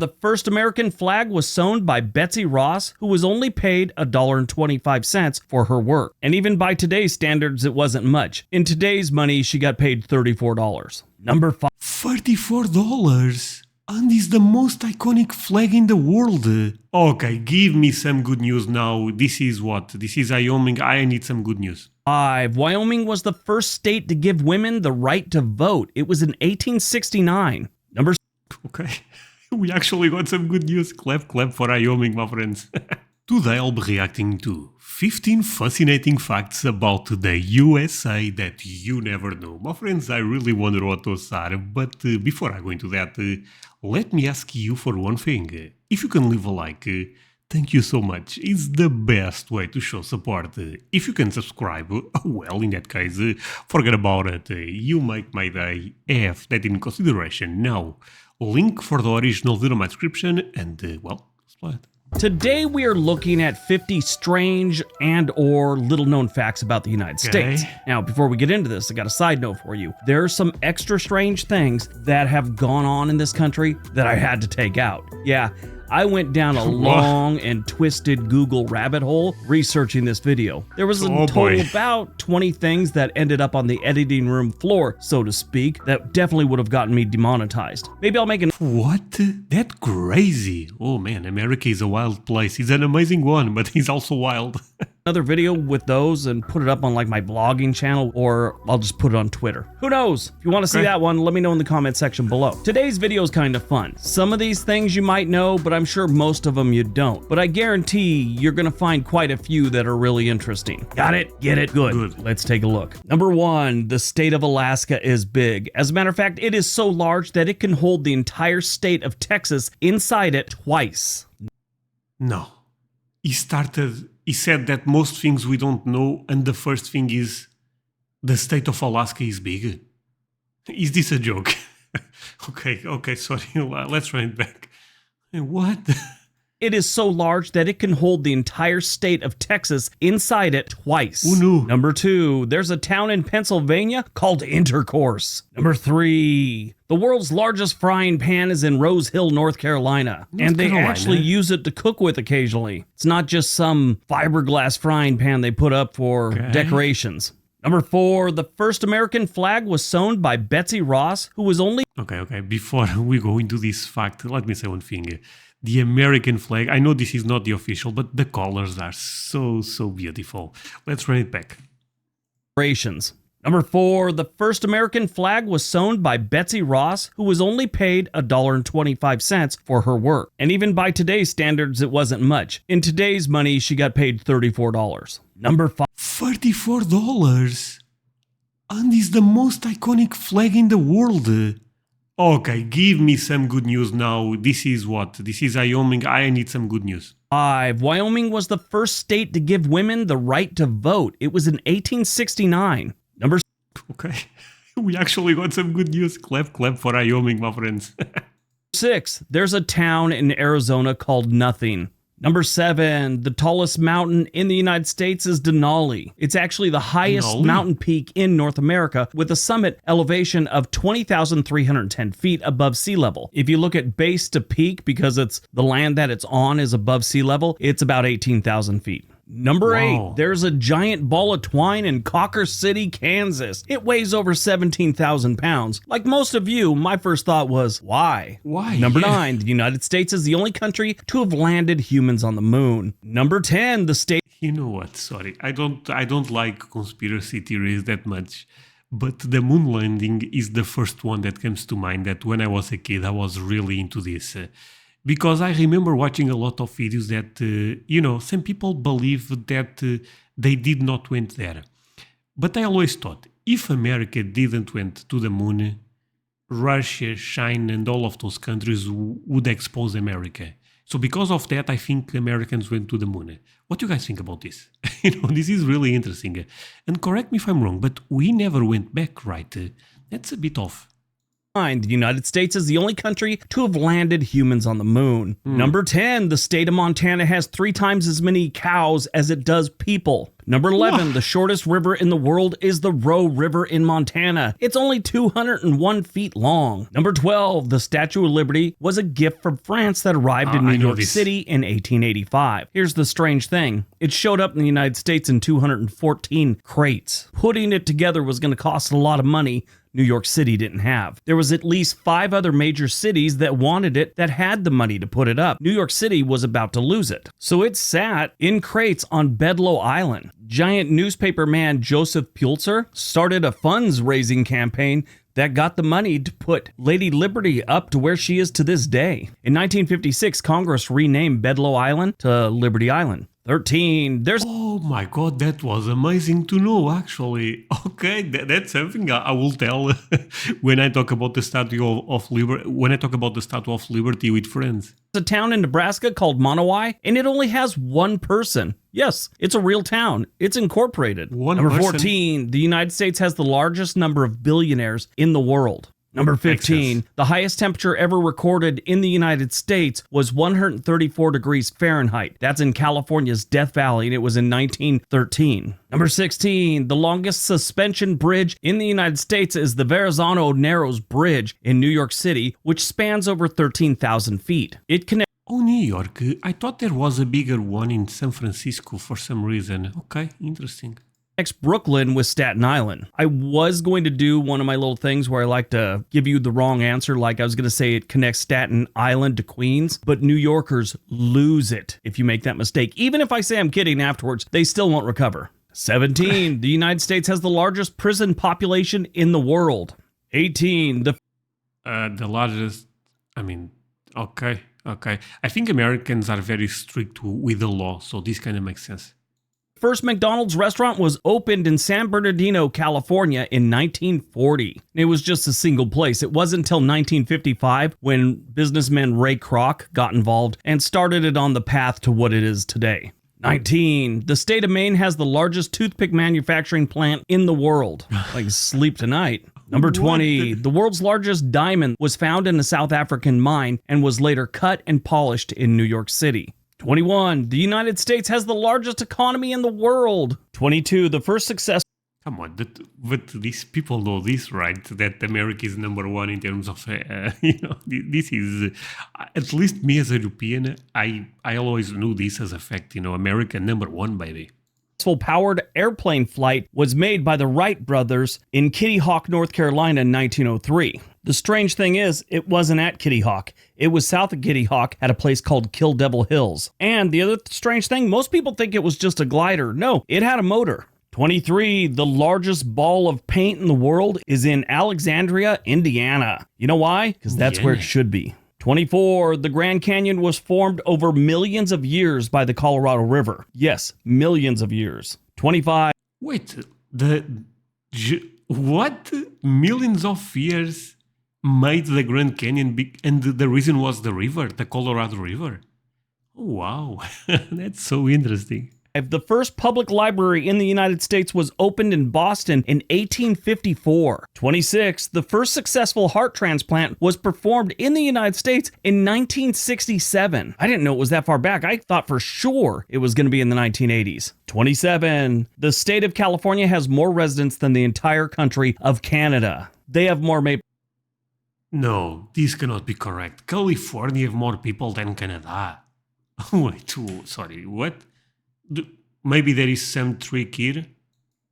The first American flag was sewn by Betsy Ross, who was only paid $1.25 for her work. And even by today's standards, it wasn't much. In today's money, she got paid $34. Number 5. $34? And is the most iconic flag in the world. Okay, give me some good news now. This is what? This is Wyoming. I need some good news. 5. Wyoming was the first state to give women the right to vote. It was in 1869. Number 6. Okay, we actually got some good news. Clap, clap for Wyoming, my friends. Today I'll be reacting to 15 fascinating facts about the USA that you never know. My friends, I really wonder what those are, but before I go into that, let me ask you for one thing. If you can leave a like, thank you so much. It's the best way to show support. If you can subscribe, well, in that case, forget about it. You make my day. Have that in consideration. Now, link for the original video in my description, and well, let's play it. Today we are looking at 50 strange and or little known facts about the United States. Now, before we get into this, I got a side note for you. There are some extra strange things that have gone on in this country that I had to take out. Yeah, I went down a long and twisted Google rabbit hole researching this video. There was a total about 20 things that ended up on the editing room floor, so to speak, that definitely would have gotten me demonetized. Maybe I'll make an— What? That's crazy. Oh man, America is a wild place. It's an amazing one, but it's also wild. another video with those and put it up on like my blogging channel, or I'll just put it on Twitter. Who knows? If you want to see that one, let me know in the comment section below. Today's video is kind of fun. Some of these things you might know, but I'm sure most of them you don't. But I guarantee you're gonna find quite a few that are really interesting. Got it? Get it? Good. Let's take a look. Number 1, the state of Alaska is big. As a matter of fact, it is so large that it can hold the entire state of Texas inside it twice. No. He said that most things we don't know, and the first thing is the state of Alaska is big. Is this a joke? Okay, sorry. Let's run it back. What? It is so large that it can hold the entire state of Texas inside it twice. Who knew? Number 2, there's a town in Pennsylvania called Intercourse. Number 3, the world's largest frying pan is in Rose Hill, North Carolina. And they actually use it to cook with occasionally. It's not just some fiberglass frying pan they put up for decorations. Number 4, the first American flag was sewn by Betsy Ross, who was only... Okay. Before we go into this fact, let me say one thing. The American flag, I know this is not the official, but the colors are so beautiful. Let's run it back. Number 4, the first American flag was sewn by Betsy Ross, who was only paid $1.25 for her work. And even by today's standards, it wasn't much. In today's money, she got paid $34. Number 5. $34? And is the most iconic flag in the world. Okay, give me some good news now. This is what? This is Wyoming. I need some good news. 5. Wyoming was the first state to give women the right to vote. It was in 1869. Number 6. Okay, we actually got some good news. Clap for Wyoming, my friends. 6. There's a town in Arizona called Nothing. Number 7, the tallest mountain in the United States is Denali. It's actually the highest mountain peak in North America with a summit elevation of 20,310 feet above sea level. If you look at base to peak, because it's the land that it's on is above sea level, it's about 18,000 feet. Number 8, there's a giant ball of twine in Cocker City, Kansas. It weighs over 17,000 pounds. Like most of you, my first thought was, why? Number 9, the United States is the only country to have landed humans on the moon. Number 10, the state... You know what, sorry, I don't like conspiracy theories that much, but the moon landing is the first one that comes to mind. That when I was a kid, I was really into this. Because I remember watching a lot of videos that, some people believe that they did not went there. But I always thought, if America didn't went to the moon, Russia, China, and all of those countries would expose America. So because of that, I think Americans went to the moon. What do you guys think about this? This is really interesting. And correct me if I'm wrong, but we never went back, right? That's a bit off. The United States is the only country to have landed humans on the moon. Number 10, the state of Montana has 3 times as many cows as it does people. Number 11, the shortest river in the world is the Roe River in Montana. It's only 201 feet long. Number 12, the Statue of Liberty was a gift from France that arrived in New York City in 1885. Here's the strange thing. It showed up in the United States in 214 crates. Putting it together was going to cost a lot of money New York City didn't have. There was at least 5 other major cities that wanted it that had the money to put it up. New York City was about to lose it. So it sat in crates on Bedloe Island. Giant newspaper man Joseph Pulitzer started a funds-raising campaign that got the money to put Lady Liberty up to where she is to this day. In 1956, Congress renamed Bedloe Island to Liberty Island. 13. Oh my god, that was amazing to know, actually. Okay, that's something I will tell when I talk about the Statue of Liberty. When I talk about the Statue of Liberty with friends. There's a town in Nebraska called Monowai, and it only has 1 person. Yes, it's a real town. It's incorporated. Number 14. The United States has the largest number of billionaires in the world. Number 15, the highest temperature ever recorded in the United States was 134 degrees Fahrenheit. That's in California's Death Valley, and it was in 1913. Number 16, the longest suspension bridge in the United States is the Verrazano Narrows Bridge in New York City, which spans over 13,000 feet. It connects... Oh, New York. I thought there was a bigger one in San Francisco for some reason. Okay, interesting. Brooklyn with Staten Island. I was going to do one of my little things where I like to give you the wrong answer, like I was going to say it connects Staten Island to Queens, but New Yorkers lose it if you make that mistake. Even if I say I'm kidding afterwards, they still won't recover. 17, the United States has the largest prison population in the world. 18, the largest, okay. I think Americans are very strict with the law, so this kind of makes sense. First McDonald's restaurant was opened in San Bernardino, California in 1940. It was just a single place. It wasn't until 1955 when businessman Ray Kroc got involved and started it on the path to what it is today. 19. The state of Maine has the largest toothpick manufacturing plant in the world. Like sleep tonight. Number 20. The world's largest diamond was found in a South African mine and was later cut and polished in New York City. 21. The United States has the largest economy in the world. 22. The first success... Come on, but these people know this, right? That America is number 1 in terms of, this is, at least me as a European, I always knew this as a fact, America number 1, baby. Powered airplane flight was made by the Wright brothers in Kitty Hawk, North Carolina in 1903. The strange thing is, it wasn't at Kitty Hawk. It was south of Kitty Hawk at a place called Kill Devil Hills. And the other strange thing, most people think it was just a glider. No, it had a motor. 23. The largest ball of paint in the world is in Alexandria, Indiana. You know why? Because that's where it should be. 24. The Grand Canyon was formed over millions of years by the Colorado River. Yes, millions of years. 25. Wait, what? Millions of years made the Grand Canyon big, and the reason was the river, the Colorado River. Oh, wow, that's so interesting. The first public library in the United States was opened in Boston in 1854. 26. The first successful heart transplant was performed in the United States in 1967. I didn't know it was that far back. I thought for sure it was going to be in the 1980s. 27. The state of California has more residents than the entire country of Canada. They have more maple. No, this cannot be correct. California have more people than Canada. Wait, sorry, what? Maybe there is some trick here.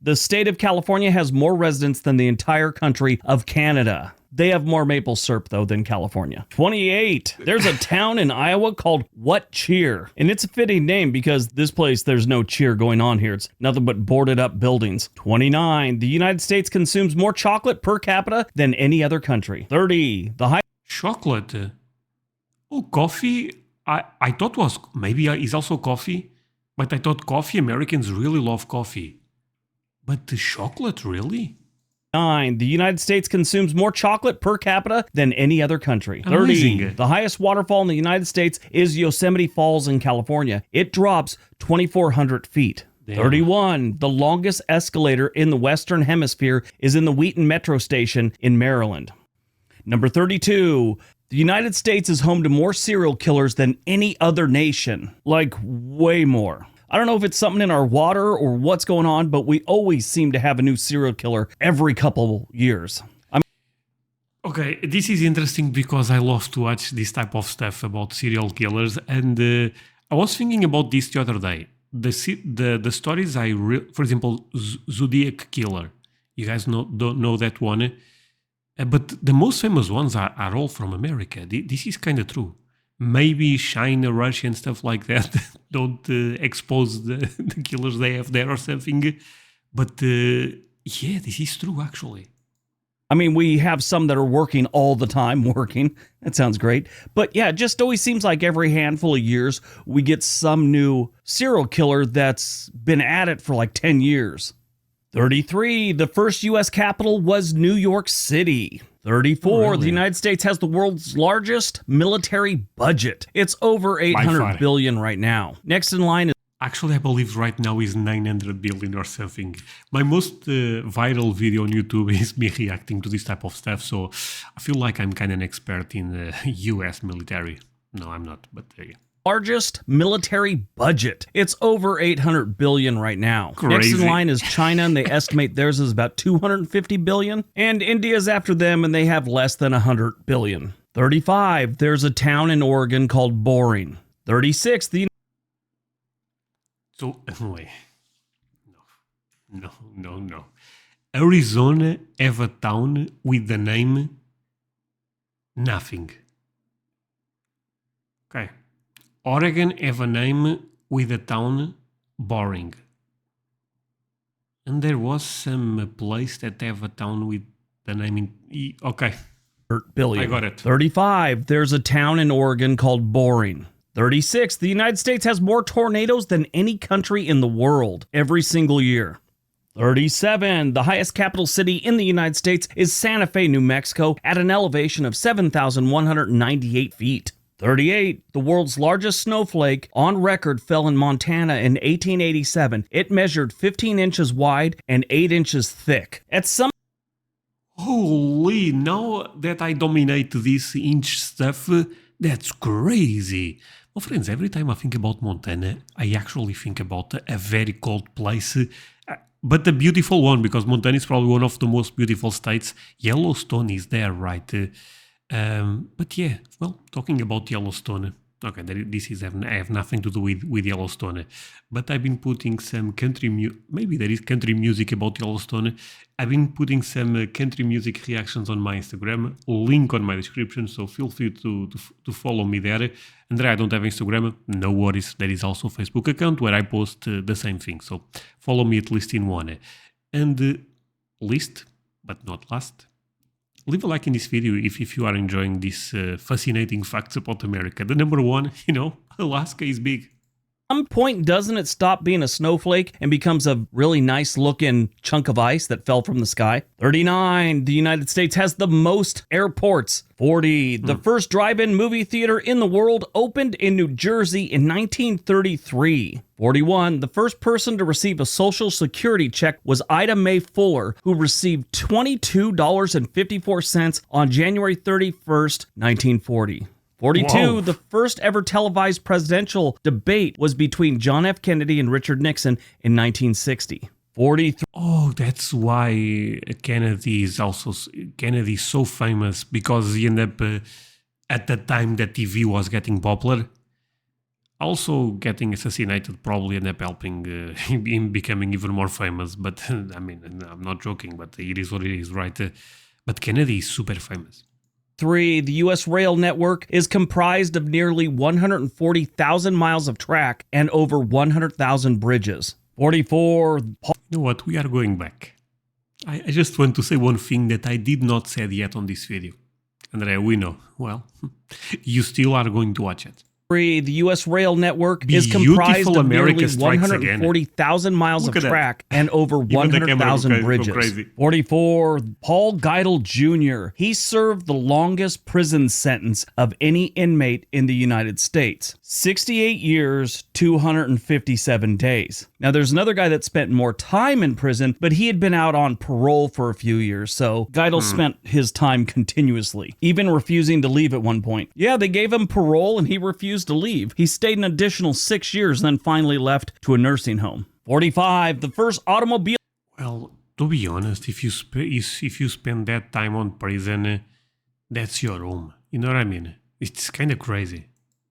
The state of California has more residents than the entire country of Canada. They have more maple syrup, though, than California. 28. There's a town in Iowa called What Cheer. And it's a fitting name because this place, there's no cheer going on here. It's nothing but boarded up buildings. 29. The United States consumes more chocolate per capita than any other country. 30. Chocolate? Oh, coffee? I thought was, maybe is also coffee. But I thought coffee, Americans really love coffee. But the chocolate, really? 9. The United States consumes more chocolate per capita than any other country. 30. The highest waterfall in the United States is Yosemite Falls in California. It drops 2,400 feet. Damn. 31. The longest escalator in the Western Hemisphere is in the Wheaton Metro Station in Maryland. Number 32. The United States is home to more serial killers than any other nation. Like, way more. I don't know if it's something in our water or what's going on, but we always seem to have a new serial killer every couple years. Okay, this is interesting because I love to watch this type of stuff about serial killers, and I was thinking about this the other day. The stories for example, Zodiac Killer. You guys don't know that one, but the most famous ones are all from America. This is kind of true. Maybe China, Russia, and stuff like that don't expose the killers they have there or something. But yeah, this is true actually. I mean, we have some that are working all the time, That sounds great. But yeah, it just always seems like every handful of years, we get some new serial killer that's been at it for like 10 years. 33, the first U.S. capital was New York City. 34, really? The United States has the world's largest military budget. It's over $800 billion right now. Next in line is... Actually, I believe right now is 900 billion or something. My most viral video on YouTube is me reacting to this type of stuff, so I feel like I'm kind of an expert in the US military. No, I'm not, but there you go. Largest military budget. It's over $800 billion right now. Crazy. Next in line is China, and they estimate theirs is about $250 billion. And India's after them, and they have less than $100 billion. 35, there's a town in Oregon called Boring. 36, So, wait. No. Arizona have a town with the name Nothing. Okay. Oregon have a name with a town Boring. And there was some place that have a town with the name in... Okay. Billion. I got it. 35, there's a town in Oregon called Boring. 36, the United States has more tornadoes than any country in the world every single year. 37, the highest capital city in the United States is Santa Fe, New Mexico, at an elevation of 7,198 feet. 38, the world's largest snowflake on record fell in Montana in 1887. It measured 15 inches wide and 8 inches thick. At some... Holy, now that I dominate this inch stuff, that's crazy. Well, friends, every time I think about Montana, I actually think about a very cold place, but a beautiful one, because Montana is probably one of the most beautiful states. Yellowstone is there, right? But yeah, well, talking about Yellowstone, okay, this have nothing to do with Yellowstone, but I've been putting some maybe there is country music about Yellowstone. I've been putting some country music reactions on my Instagram, link on my description, so feel free to follow me there. André, I don't have Instagram, no worries, there is also a Facebook account where I post the same thing, so follow me at least in one. And least, but not last, leave a like in this video if you are enjoying these fascinating facts about America. The number one, Alaska is big. At some point, doesn't it stop being a snowflake and becomes a really nice looking chunk of ice that fell from the sky? 39, the United States has the most airports. 40, the first drive-in movie theater in the world opened in New Jersey in 1933. 41, the first person to receive a Social Security check was Ida Mae Fuller, who received $22.54 on January 31st, 1940. 42, whoa. The first ever televised presidential debate was between John F. Kennedy and Richard Nixon in 1960. 43. Oh, that's why Kennedy is so famous, because he ended up, at the time that TV was getting popular, also getting assassinated probably ended up helping him becoming even more famous. But I mean, I'm not joking, but it is what it is, right? But Kennedy is super famous. 3. The U.S. rail network is comprised of nearly 140,000 miles of track and over 100,000 bridges. 44. You know what? We are going back. I just want to say one thing that I did not say yet on this video. André, we know. Well, you still are going to watch it. The U.S. rail network is comprised of nearly 140,000 miles of track and over 100,000 bridges. 44. Paul Geidel Jr. He served the longest prison sentence of any inmate in the United States. 68 years, 257 days. Now, Now, there's another guy that spent more time in prison, but he had been out on parole for a few years, so Geidel spent his time continuously, even refusing to leave at one point. Yeah, they gave him parole and he refused to leave. He stayed an additional 6 years, then finally left to a nursing home. 45, the first automobile... Well, to be honest, if you spend that time on prison, that's your home. You know what I mean? It's kind of crazy.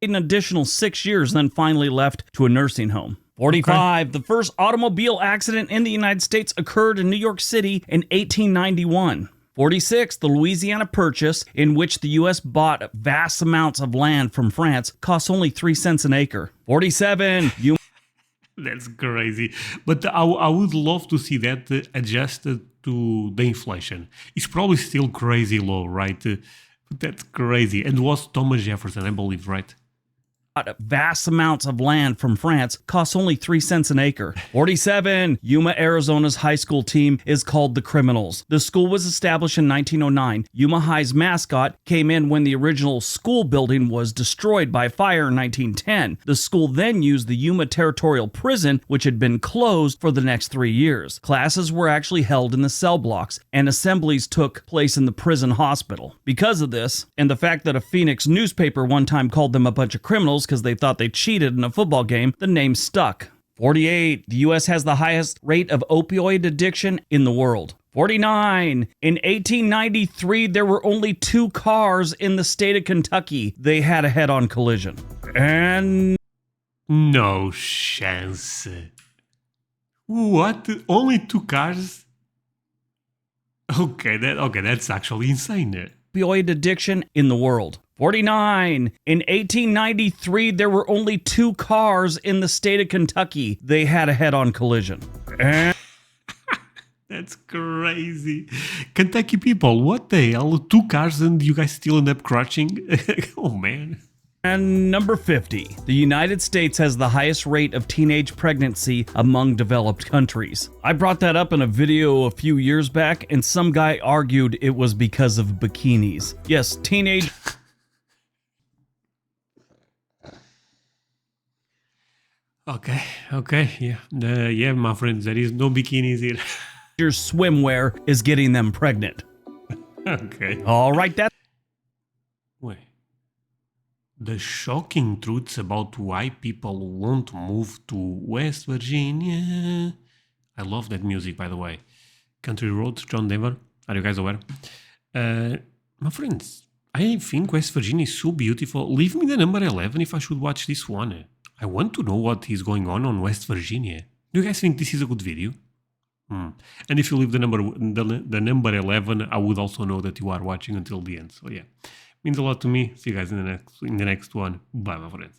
An additional 6 years, then finally left to a nursing home. 45, the first automobile accident in the United States occurred in New York City in 1891. 46, the Louisiana Purchase, in which the U.S. bought vast amounts of land from France, costs only 3 cents an acre. 47, Yuma... That's crazy. But I would love to see that adjusted to the inflation. It's probably still crazy low, right? But that's crazy. And was Thomas Jefferson, I believe, right? Vast amounts of land from France costs only 3 cents an acre. 47, Yuma, Arizona's high school team is called the Criminals. The school was established in 1909. Yuma High's mascot came in when the original school building was destroyed by fire in 1910. The school then used the Yuma Territorial Prison, which had been closed for the next 3 years. Classes were actually held in the cell blocks, and assemblies took place in the prison hospital. Because of this, and the fact that a Phoenix newspaper one time called them a bunch of criminals because they thought they cheated in a football game, the name stuck. 48, the U.S. has the highest rate of opioid addiction in the world. 49, in 1893, there were only 2 cars in the state of Kentucky. They had a head-on collision. And... no chance. What? Only 2 cars? Okay, that's actually insane. Opioid addiction in the world. 49. In 1893, there were only 2 cars in the state of Kentucky. They had a head-on collision. That's crazy. Kentucky people, what the hell? 2 cars and you guys still end up crashing? Oh, man. And number 50. The United States has the highest rate of teenage pregnancy among developed countries. I brought that up in a video a few years back, and some guy argued it was because of bikinis. Yes, teenage... Okay, yeah, my friends, there is no bikinis here. Your swimwear is getting them pregnant. Okay. All right, that... Wait. The shocking truths about why people won't move to West Virginia. I love that music, by the way. Country Roads, John Denver. Are you guys aware? My friends, I think West Virginia is so beautiful. Leave me the number 11 if I should watch this one. I want to know what is going on West Virginia. Do you guys think this is a good video? And if you leave the number 11, I would also know that you are watching until the end. So yeah, means a lot to me. See you guys in the next one. Bye, my friends.